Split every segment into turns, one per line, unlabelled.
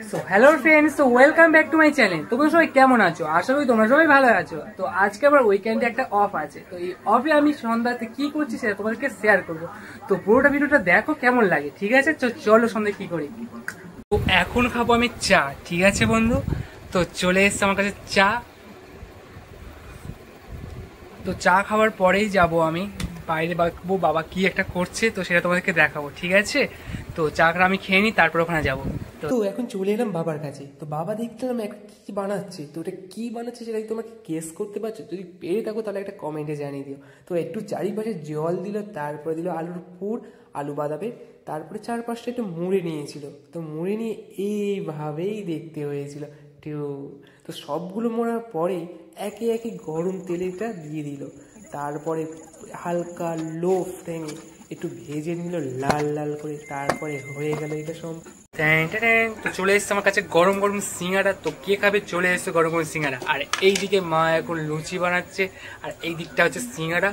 So hello friends, তো welcome back to my channel. তোমরা সবাই কেমন আছো? আশা করি তোমরা সবাই ভালো আছো। তো আজকে আবার উইকেন্ডে একটা অফ আছে, তো এই অফে আমি সন্ধ্যাতে কি করছি সেটা তোমাদেরকে শেয়ার করবো। তো পুরোটা ভিডিওটা দেখো কেমন লাগে, ঠিক আছে? তো চলো সন্ধ্যায় কি করি। তো এখন খাবো আমি চা, ঠিক আছে বন্ধু? তো চলে এসছে আমার কাছে চা। তো চা খাওয়ার পরেই যাব আমি বাইরে, বাবা কি একটা করছে, তো সেটা তোমাদেরকে দেখাবো, ঠিক আছে? তো চাটা আমি খেয়ে নিই, তারপর ওখানে যাবো। তো এখন চলে এলাম বাবার কাছে। তো বাবা দেখলাম এখন কি বানাচ্ছে। তো ওটা কি বানাচ্ছে সেটা কি তোমাকে গেস করতে পারছো? যদি পেরে থাকো তাহলে একটা কমেন্টে জানিয়ে দিও। তো একটু চারিপাশে জল দিল, তারপরে দিল আলুর পুর, আলু বাদাবে, তারপরে চারপাশটা একটু মুড়ে নিয়েছিল। তো মুড়ে নিয়ে এইভাবেই দেখতে হয়েছিল। তো সবগুলো মোড়ার পরে একে একে গরম তেলটা দিয়ে দিল, তারপরে হালকা লো ফ্লেমে একটু ভেজে নিল লাল লাল করে, তারপরে হয়ে গেল এটা সব। তো চলে এসছে আমার কাছে গরম গরম সিঙ্গাড়া। তো কে খাবে? চলে এসছে গরম গরম সিঙ্গাড়া। আর এইদিকে মা এখন লুচি বানাচ্ছে, আর এই দিকটা হচ্ছে সিঙ্গাড়া।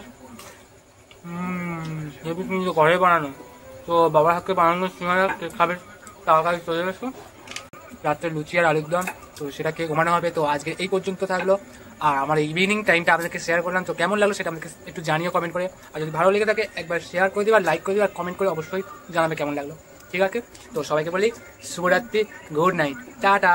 হেবি কিন্তু ঘরে বানানো। তো বাবার হাতে বানানো সিঙ্গাড়া কে খাবে তাড়াতাড়ি চলে এসো। রাত্রে লুচি আর আলুর দম, তো সেটাকে ঘুমানো হবে। তো আজকে এই পর্যন্ত থাকলো, আর আমার ইভিনিং টাইমটা আপনাদেরকে শেয়ার করলাম। তো কেমন লাগলো সেটা আমাকে একটু জানিও কমেন্ট করে। আর যদি ভালো লেগে থাকে একবার শেয়ার করে দিবা, লাইক করে দিবা, আর কমেন্ট করে অবশ্যই জানাবে কেমন লাগলো, ঠিক আছে? তো সবাইকে বলি শুভরাত্রি, গুড নাইট, টাটা।